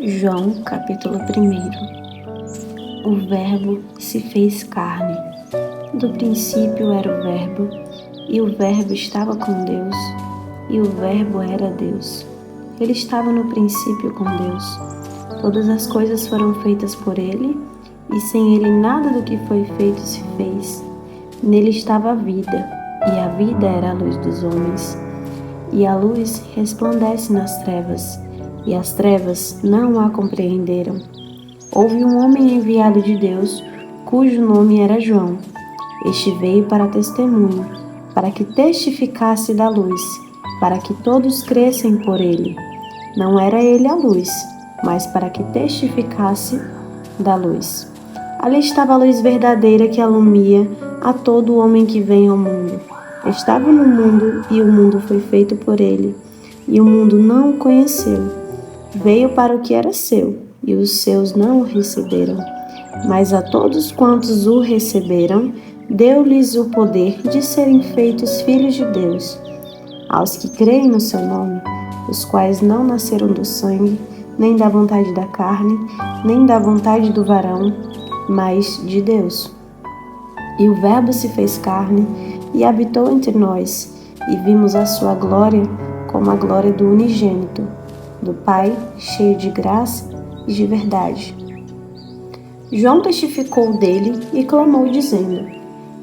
João, capítulo 1. O Verbo se fez carne. Do princípio era o Verbo, e o Verbo estava com Deus, e o Verbo era Deus. Ele estava no princípio com Deus. Todas as coisas foram feitas por ele, e sem ele nada do que foi feito se fez. Nele estava a vida, e a vida era a luz dos homens. E a luz resplandece nas trevas, e as trevas não a compreenderam. Houve um homem enviado de Deus, cujo nome era João. Este veio para testemunho, para que testificasse da luz, para que todos crescem por ele. Não era ele a luz, mas para que testificasse da luz. Ali estava a luz verdadeira que alumia a todo homem que vem ao mundo. Estava no mundo, e o mundo foi feito por ele, e o mundo não o conheceu. Veio para o que era seu, e os seus não o receberam. Mas a todos quantos o receberam, deu-lhes o poder de serem feitos filhos de Deus, aos que creem no seu nome, os quais não nasceram do sangue, nem da vontade da carne, nem da vontade do varão, mas de Deus. E o Verbo se fez carne e habitou entre nós, e vimos a sua glória como a glória do unigênito, do Pai, cheio de graça e de verdade. João testificou dele e clamou, dizendo: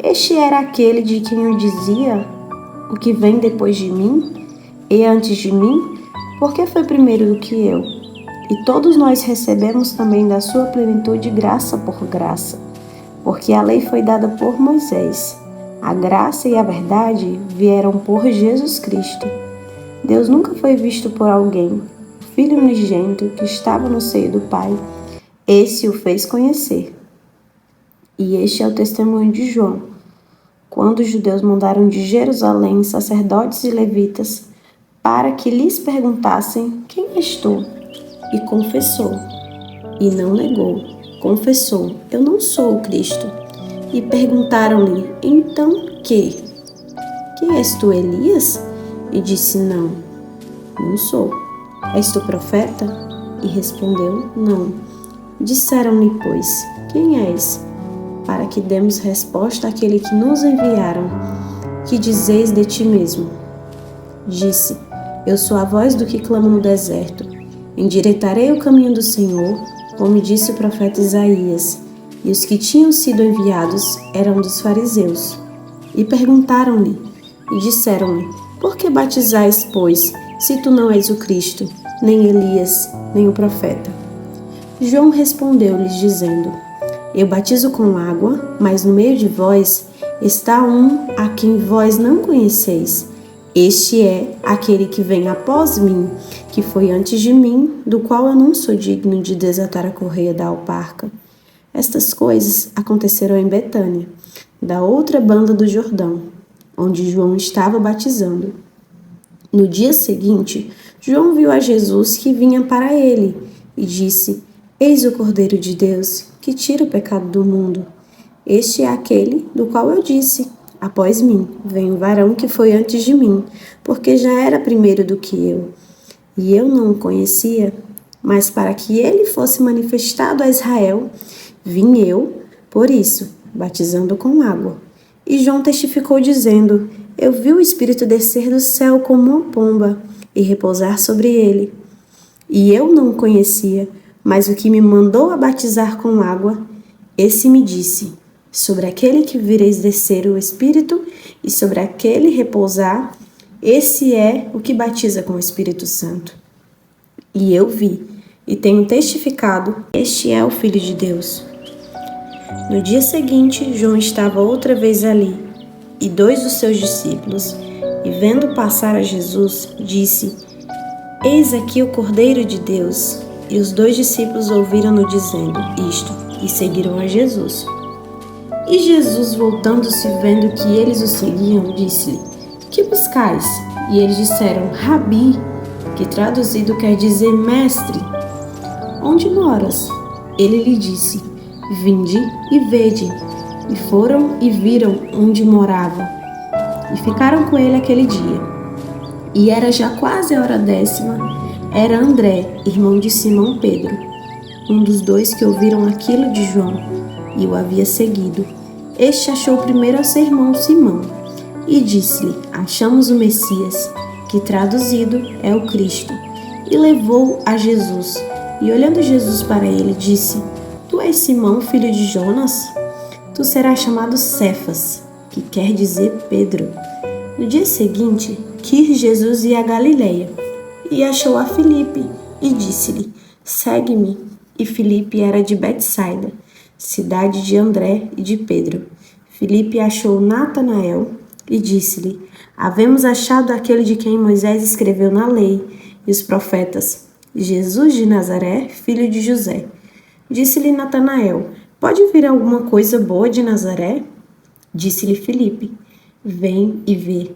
Este era aquele de quem eu dizia: O que vem depois de mim, e antes de mim, porque foi primeiro do que eu. E todos nós recebemos também da sua plenitude graça por graça, porque a lei foi dada por Moisés. A graça e a verdade vieram por Jesus Cristo. Deus nunca foi visto por alguém. O Filho unigênito que estava no seio do Pai, esse o fez conhecer. E este é o testemunho de João. Quando os judeus mandaram de Jerusalém sacerdotes e levitas para que lhes perguntassem: Quem és tu? E confessou. E não negou. Confessou: Eu não sou o Cristo. E perguntaram-lhe: Então que? Quem és tu, Elias? E disse: Não sou. És tu profeta? E respondeu: Não. Disseram-lhe, pois: Quem és? Para que demos resposta àquele que nos enviaram. Que dizeis de ti mesmo? Disse: Eu sou a voz do que clama no deserto. Endireitarei o caminho do Senhor, como disse o profeta Isaías. E os que tinham sido enviados eram dos fariseus. E perguntaram-lhe, e disseram-lhe: Por que batizais, pois, se tu não és o Cristo, nem Elias, nem o profeta? João respondeu-lhes, dizendo: Eu batizo com água, mas no meio de vós está um a quem vós não conheceis. Este é aquele que vem após mim, que foi antes de mim, do qual eu não sou digno de desatar a correia da alparca. Estas coisas aconteceram em Betânia, da outra banda do Jordão, onde João estava batizando. No dia seguinte, João viu a Jesus que vinha para ele e disse: Eis o Cordeiro de Deus, que tira o pecado do mundo. Este é aquele do qual eu disse: Após mim vem um varão que foi antes de mim, porque já era primeiro do que eu. E eu não o conhecia, mas para que ele fosse manifestado a Israel, vim eu, por isso, batizando com água. E João testificou, dizendo: Eu vi o Espírito descer do céu como uma pomba e repousar sobre ele. E eu não o conhecia, mas o que me mandou a batizar com água, esse me disse: Sobre aquele que vireis descer o Espírito e sobre aquele repousar, esse é o que batiza com o Espírito Santo. E eu vi e tenho testificado: Este é o Filho de Deus. No dia seguinte, João estava outra vez ali, e dois dos seus discípulos, e vendo passar a Jesus, disse: Eis aqui o Cordeiro de Deus. E os dois discípulos ouviram-no dizendo isto, e seguiram a Jesus. E Jesus, voltando-se, vendo que eles o seguiam, disse-lhe: Que buscais? E eles disseram: Rabi, que traduzido quer dizer mestre. Onde moras? Ele lhe disse: Vinde e vede. E foram e viram onde morava. E ficaram com ele aquele dia. E era já quase a hora 10ª. Era André, irmão de Simão Pedro, um dos dois que ouviram aquilo de João e o havia seguido. Este achou primeiro a seu irmão Simão e disse-lhe: Achamos o Messias, que traduzido é o Cristo. E levou a Jesus. E olhando Jesus para ele, disse: Tu és Simão, filho de Jonas? Tu serás chamado Cefas, que quer dizer Pedro. No dia seguinte, quis Jesus ir a Galileia, e achou a Filipe, e disse-lhe: Segue-me. E Filipe era de Betsaida, cidade de André e de Pedro. Filipe achou Natanael e disse-lhe: Havemos achado aquele de quem Moisés escreveu na lei e os profetas, Jesus de Nazaré, filho de José. Disse-lhe Natanael: Pode vir alguma coisa boa de Nazaré? Disse-lhe Filipe: Vem e vê.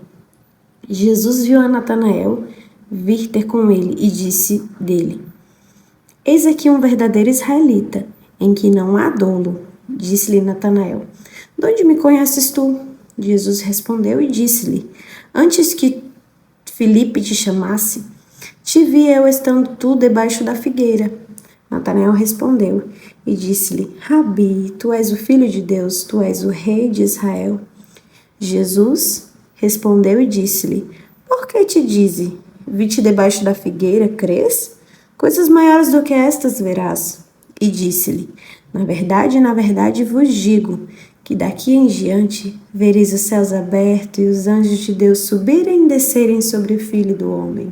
Jesus viu a Natanael vir ter com ele e disse dele: Eis aqui um verdadeiro israelita, em que não há dolo. Disse-lhe Natanael: De onde me conheces tu? Jesus respondeu e disse-lhe: Antes que Filipe te chamasse, te vi eu estando tu debaixo da figueira. Natanael respondeu e disse-lhe: Rabi, tu és o Filho de Deus, tu és o Rei de Israel. Jesus respondeu e disse-lhe: Por que te dize? Vi-te debaixo da figueira, crês? Coisas maiores do que estas verás. E disse-lhe: na verdade vos digo, que daqui em diante vereis os céus abertos e os anjos de Deus subirem e descerem sobre o Filho do Homem.